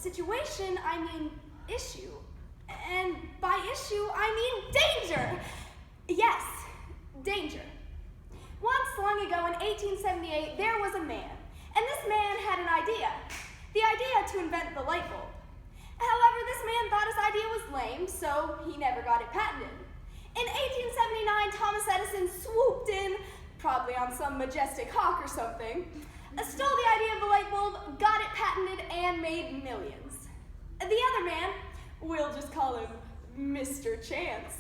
situation, I mean issue. And by issue, I mean danger. Yes, danger. Once long ago in 1878, there was a man, and this man had an idea. The idea to invent the light bulb. However, this man thought his idea was lame, so he never got it patented. In 1879, Thomas Edison swooped in, probably on some majestic hawk or something, stole the idea of the light bulb, got it patented, and made millions. The other man, we'll just call him Mr. Chance.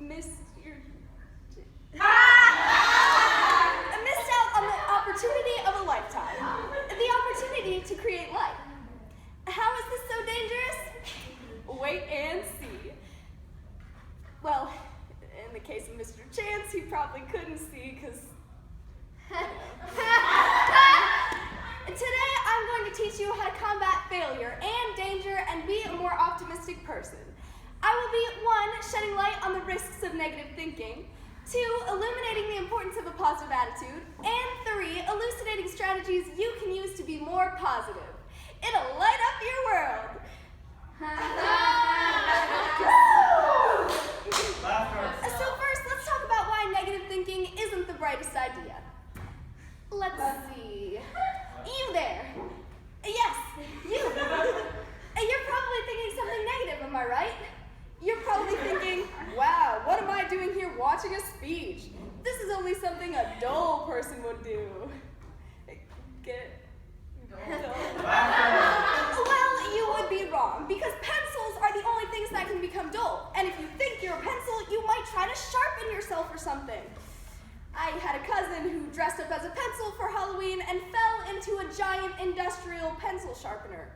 Missed out on the opportunity of a lifetime. The opportunity to create light. How is this so dangerous? Wait and see. Well, in the case of Mr. Chance, he probably couldn't see because... Today, I'm going to teach you how to combat failure and danger and be a more optimistic person. I will be 1, shedding light on the risks of negative thinking, 2, illuminating the importance of a positive attitude, and 3, elucidating strategies you can use to be more positive. It'll light up your world. So first, let's talk about why negative thinking isn't the brightest idea. Let's see. You there. Yes, you. You're probably thinking something negative, am I right? You're probably thinking, wow, what am I doing here watching a speech? This is only something a dull person would do. Get it? Well, you would be wrong, because pencils are the only things that can become dull. And if you think you're a pencil, you might try to sharpen yourself or something. I had a cousin who dressed up as a pencil for Halloween and fell into a giant industrial pencil sharpener.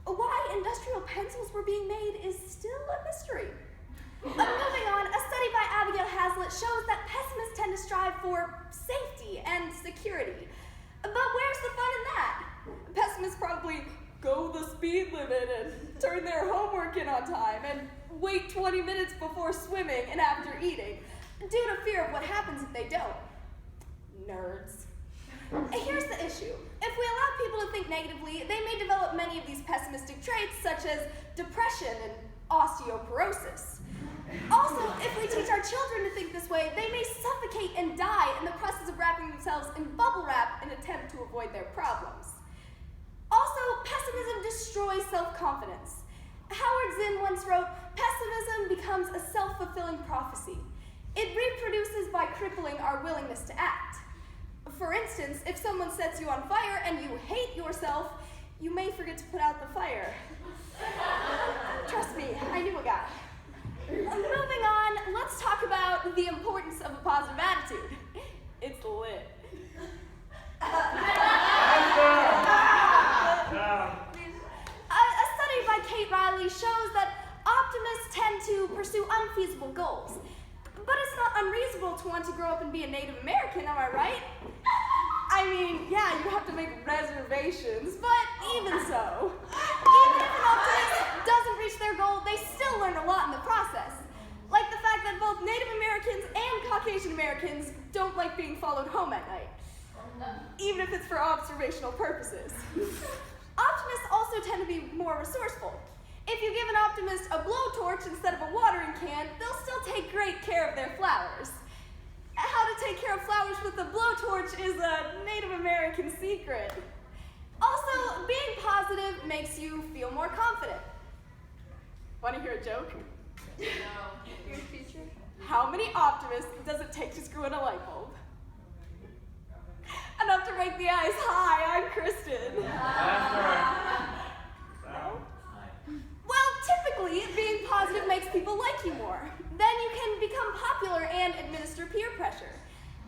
Why industrial pencils were being made is still a mystery. Moving on, a study by Abigail Hazlitt shows that pessimists tend to strive for safety and security. But where's the fun in that? Pessimists probably go the speed limit and turn their homework in on time and wait 20 minutes before swimming and after eating, due to fear of what happens if they don't. Nerds. Here's the issue. If we allow people to think negatively, they may develop many of these pessimistic traits, such as depression and osteoporosis. Also, if we teach our children to think this way, they may suffocate and die in the process of wrapping themselves in bubble wrap in an attempt to avoid their problems. Also, pessimism destroys self-confidence. Howard Zinn once wrote, "Pessimism becomes a self-fulfilling prophecy. It reproduces by crippling our willingness to act. For instance, if someone sets you on fire and you hate yourself, you may forget to put out the fire." Trust me, I knew a guy. Moving on, let's talk about the importance of a positive attitude. It's lit. A study by Kate Riley shows that optimists tend to pursue unfeasible goals. But it's not unreasonable to want to grow up and be a Native American, am I right? I mean, yeah, you have to make reservations, but even so. Even if an optimist doesn't reach their goal, they still learn a lot in the process. Like the fact that both Native Americans and Caucasian Americans don't like being followed home at night, even if it's for observational purposes. Optimists also tend to be more resourceful. If you give an optimist a blowtorch instead of a watering can, they'll still take great care of their flowers. How to take care of flowers with a blowtorch is a Native American secret. Also, being positive makes you feel more confident. Want to hear a joke? No. Your future? How many optimists does it take to screw in a light bulb? Enough to make the eyes. Hi, I'm Kristin. No? Well, typically, being positive makes people like you more. Then you can become popular and administer peer pressure.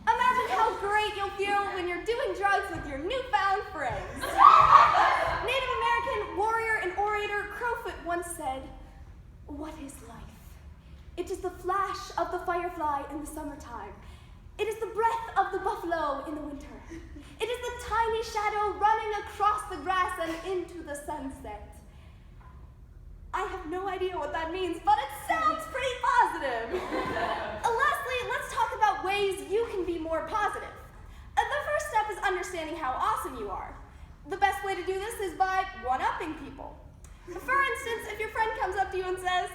Imagine how great you'll feel when you're doing drugs with your newfound friends. Native American warrior and orator Crowfoot once said, "What is life? It is the flash of the firefly in the summertime. It is the breath of the buffalo in the winter. It is the tiny shadow running across the grass and into the sunset." I have no idea what that means, but it sounds pretty positive. Lastly, let's talk about ways you can be more positive. The first step step is understanding how awesome you are. The best way to do this is by one-upping people. For instance, if your friend comes up to you and says,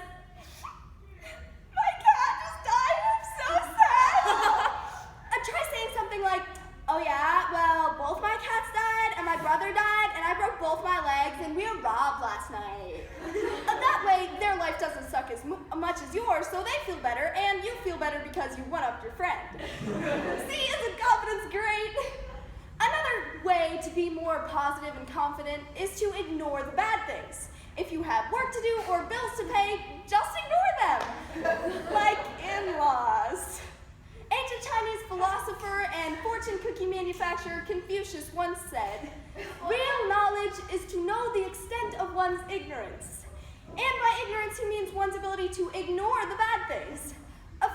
"My cat just died, I'm so sad." Try saying something like, "Oh yeah, well, both my cats died, and my brother died, and I broke both my legs, and we were robbed last night." That way, their life doesn't suck as much as yours, so they feel better, and you feel better because you one-upped your friend. See, isn't confidence great? Another way to be more positive and confident is to ignore the bad things. If you have work to do or bills to pay, just ignore them. Like in-laws. Ancient Chinese philosopher and fortune cookie manufacturer Confucius once said, "Real knowledge is to know the extent of one's ignorance." And by ignorance, he means one's ability to ignore the bad things.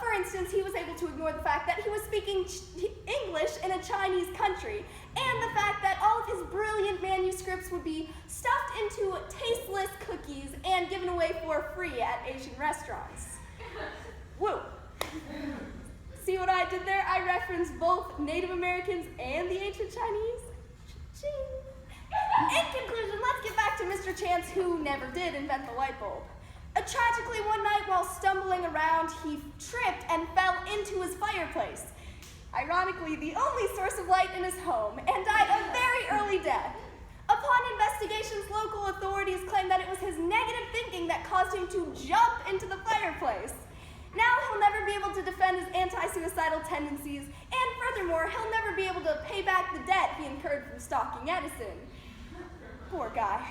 For instance, he was able to ignore the fact that he was speaking English in a Chinese country, and the fact that all of his brilliant manuscripts would be stuffed into tasteless cookies and given away for free at Asian restaurants. Woo! See what I did there? I referenced both Native Americans and the ancient Chinese. Ching. In conclusion, let's get back to Mr. Chance, who never did invent the light bulb. Tragically, one night while stumbling around, he tripped and fell into his fireplace. Ironically, the only source of light in his home, and died a very early death. Upon investigations, local authorities claimed that it was his negative thinking that caused him to jump into the fireplace. Now he'll never be able to defend his anti-suicidal tendencies, and furthermore, he'll never be able to pay back the debt he incurred from stalking Edison. Poor guy.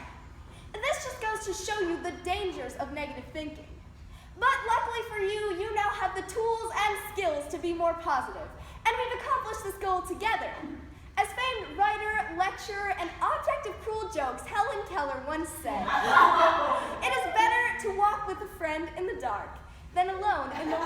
This just goes to show you the dangers of negative thinking. But luckily for you, you now have the tools and skills to be more positive, and we've accomplished this goal together. As famed writer, lecturer, and object of cruel jokes Helen Keller once said, "It is better to walk with a friend in the dark than alone in the